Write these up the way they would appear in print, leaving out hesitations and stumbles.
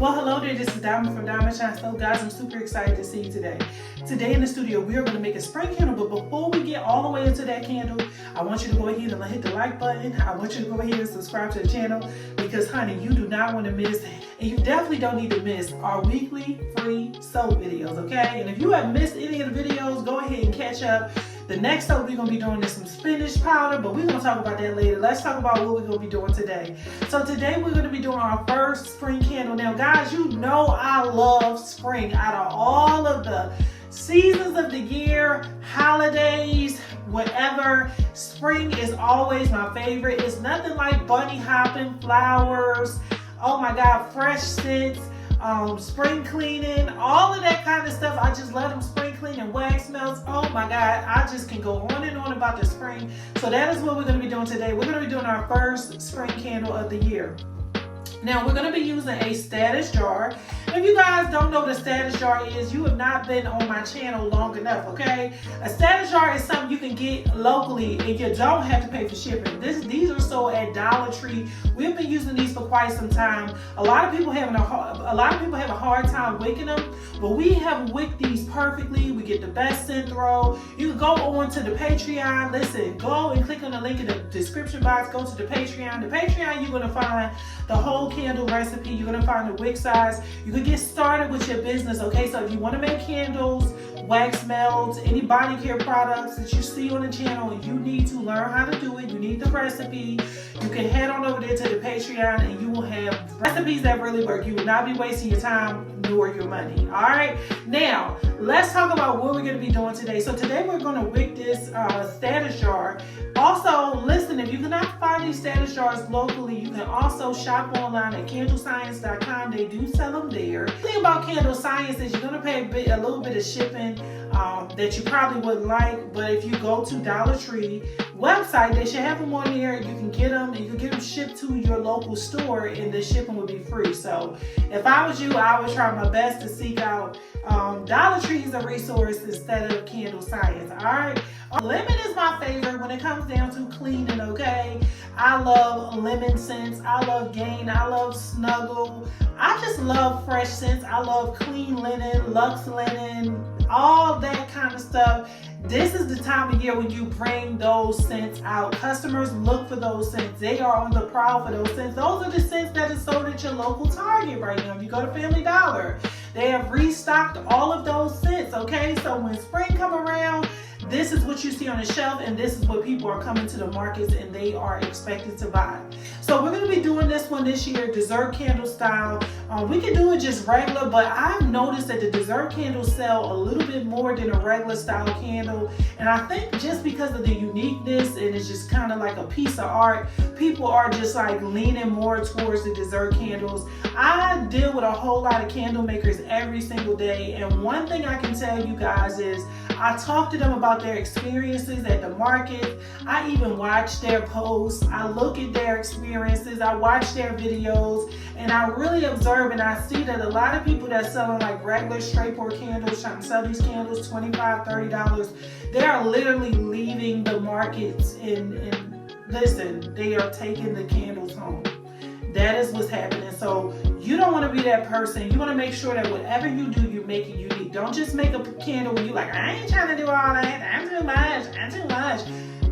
Well, hello there, this is Diamond from Diamond Shine Stove. Guys, I'm super excited to see you today. Today in the studio, we are going to make a spring candle, but before we get all the way into that candle, I want you to go ahead and hit the like button. I want you to go ahead and subscribe to the channel because, honey, you do not want to miss, and you definitely don't need to miss our weekly free soap videos, okay? And if you have missed any of the videos, go ahead and catch up. The next soap we're going to be doing is some spinach powder, but we're going to talk about that later. Let's talk about what we're going to be doing today. So today we're going to be doing our first spring candle. Now, guys, you know I love spring. Out of all of the seasons of the year, holidays, whatever, spring is always my favorite. It's nothing like bunny hopping, flowers, oh my God, fresh scents, spring cleaning, all of that kind of stuff. I just love them. Spring cleaning, wax melts. Oh my God, I just can go on and on about the spring. So that is what we're going to be doing today. We're going to be doing our first spring candle of the year. Now we're going to be using a status jar. If you guys don't know what a status jar is, you have not been on my channel long enough, okay? A status jar is something you can get locally and you don't have to pay for shipping. These are sold at Dollar Tree. We've been using these for quite some time. A lot of people have a hard time wicking them, but we have wicked these perfectly. We get the best scent throw. You can go on to the Patreon. Listen, go and click on the link in the description box. Go to the Patreon. The Patreon, you're going to find the whole candle recipe. You're going to find the wick size. You can get started with your business, okay? So if you want to make candles, wax melts, any body care products that you see on the channel, you need to learn how to do it. You need the recipe. You can head on over there to the Patreon and you will have recipes that really work. You will not be wasting your time nor your money. All right, now let's talk about what we're going to be doing today. So today we're going to wick this status jar. Also, listen, if you cannot find these status jars locally, you can also shop online at candlescience.com. They do sell them there. The thing about Candle Science is you're going to pay a little bit of shipping that you probably wouldn't like, but if you go to Dollar Tree website, they should have them on there. You can get them, and you can get them shipped to your local store, and the shipping will be free. So if I was you, I would try my best to seek out Dollar Tree as a resource instead of Candle Science. All right. Lemon is my favorite when it comes down to cleaning, okay? I love lemon scents. I love Gain. I love Snuggle. I just love fresh scents. I love clean linen, Luxe linen, all that kind of stuff. This is the time of year when you bring those scents out. Customers look for those scents. They are on the prowl for those scents. Those are the scents that is sold at your local Target right now. If you go to Family Dollar, they have restocked all of those scents, okay? So when spring come around, this is what you see on the shelf, and this is what people are coming to the markets and they are expected to buy. So we're going to be doing this one this year, dessert candle style. We can do it just regular, but I've noticed that the dessert candles sell a little bit more than a regular style candle. And I think just because of the uniqueness, and it's just kind of like a piece of art, people are just like leaning more towards the dessert candles. I deal with a whole lot of candle makers every single day, and one thing I can tell you guys is I talk to them about their experiences at the market. I even watch their posts. I look at their experiences. I watch their videos, and I really observe, and I see that a lot of people that selling like regular straight pour candles, trying to sell these candles $25, $30, they are literally leaving the markets and listen, they are taking the candles home. That is what's happening. So you don't want to be that person. You want to make sure that whatever you do, you make it unique. Don't just make a candle when you're like, I ain't trying to do all that. I'm too much.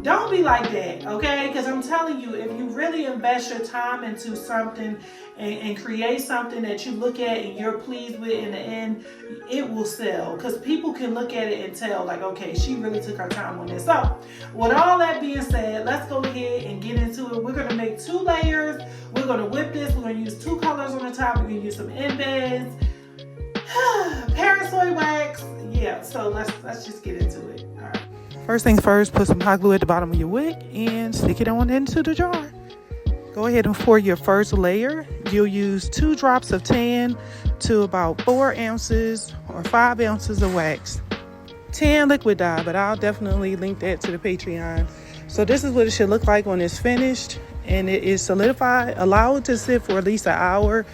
Don't be like that, okay? Because I'm telling you, if you really invest your time into something and create something that you look at and you're pleased with in the end, it will sell. Because people can look at it and tell, like, okay, she really took her time on this. So with all that being said, let's go ahead and get into it. We're going to make 2 layers. We're going to whip this. We're going to use 2 colors on the top. We're going to use some embeds, parasol wax. Yeah, so let's just get into it. All right. First things first, put some hot glue at the bottom of your wick and stick it on into the jar. Go ahead and for your first layer, you'll use 2 drops of tan to about 4 ounces or 5 ounces of wax. Tan liquid dye, but I'll definitely link that to the Patreon. So this is what it should look like when it's finished and it is solidified. Allow it to sit for at least an hour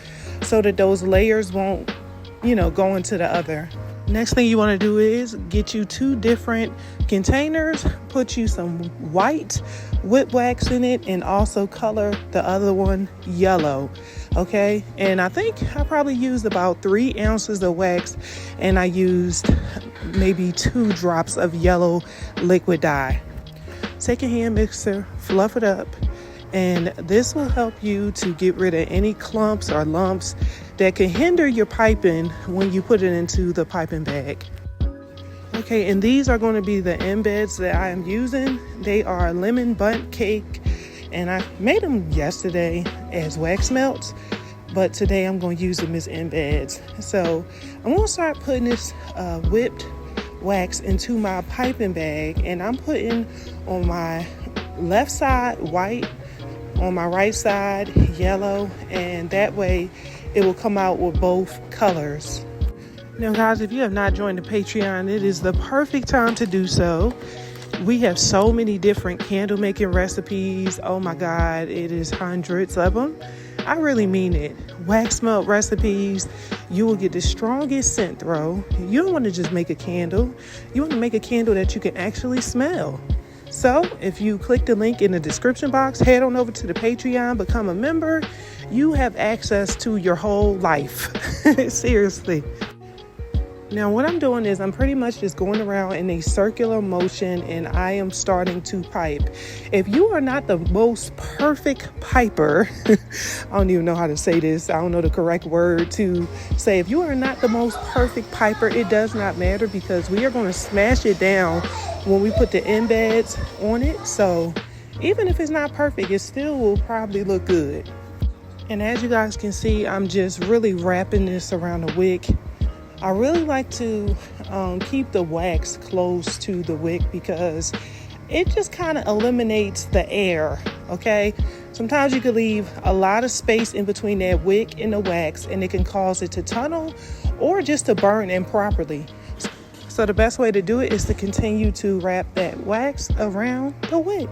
so that those layers won't, go into the other. Next thing you want to do is get you 2 different containers, put you some white whip wax in it, and also color the other one yellow. Okay, and I think I probably used about 3 ounces of wax, and I used maybe 2 drops of yellow liquid dye. Take a hand mixer, fluff it up, and this will help you to get rid of any clumps or lumps that can hinder your piping when you put it into the piping bag. Okay, and these are going to be the embeds that I am using. They are lemon bundt cake, and I made them yesterday as wax melts, but today I'm going to use them as embeds. So I'm going to start putting this whipped wax into my piping bag, and I'm putting on my left side white, on my right side yellow, and that way it will come out with both colors. Now guys, if you have not joined the Patreon, it is the perfect time to do so. We have so many different candle making recipes. Oh my God, it is hundreds of them. I really mean it. Wax melt recipes. You will get the strongest scent throw. You don't want to just make a candle. You want to make a candle that you can actually smell. So if you click the link in the description box, head on over to the Patreon, become a member. You have access to your whole life. Seriously. Now what I'm doing is I'm pretty much just going around in a circular motion, and I am starting to pipe. If you are not the most perfect piper, I don't even know how to say this. I don't know the correct word to say. If you are not the most perfect piper, it does not matter, because we are going to smash it down when we put the embeds on it. So even if it's not perfect, it still will probably look good. And as you guys can see, I'm just really wrapping this around the wick. I really like to keep the wax close to the wick because it just kind of eliminates the air, okay? Sometimes you can leave a lot of space in between that wick and the wax, and it can cause it to tunnel or just to burn improperly. So the best way to do it is to continue to wrap that wax around the wick.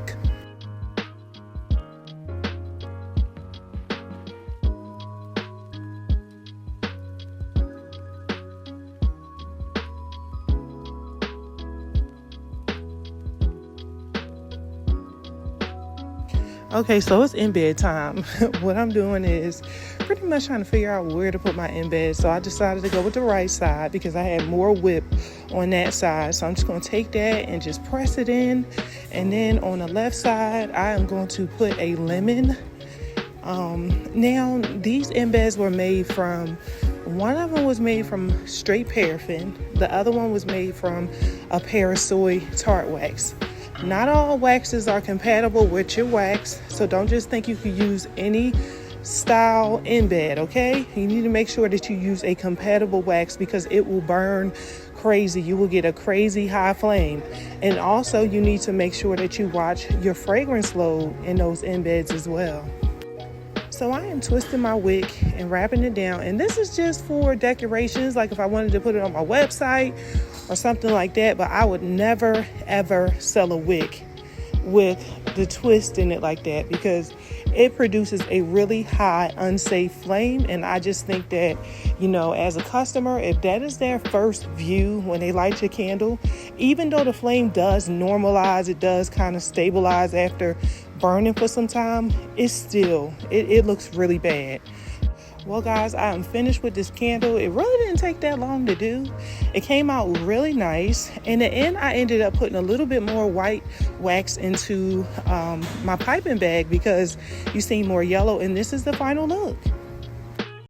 Okay, so it's embed time. What I'm doing is pretty much trying to figure out where to put my embed. So I decided to go with the right side because I had more whip on that side. So I'm just going to take that and just press it in. And then on the left side, I am going to put a lemon. Now, these embeds were made from, one of them was made from straight paraffin. The other one was made from a Parasoy tart wax. Not all waxes are compatible with your wax, so don't just think you can use any style embed, okay? You need to make sure that you use a compatible wax because it will burn crazy. You will get a crazy high flame. And also you need to make sure that you watch your fragrance load in those embeds as well. So I am twisting my wick and wrapping it down, and this is just for decorations, like if I wanted to put it on my website or something like that, but I would never ever sell a wick with the twist in it like that because it produces a really high unsafe flame. And I just think that, you know, as a customer, if that is their first view when they light your candle, even though the flame does normalize, it does kind of stabilize after burning for some time, it's still, it looks really bad. Well guys, I am finished with this candle. It really didn't take that long to do. It came out really nice. In the end, I ended up putting a little bit more white wax into my piping bag because you see more yellow, and this is the final look.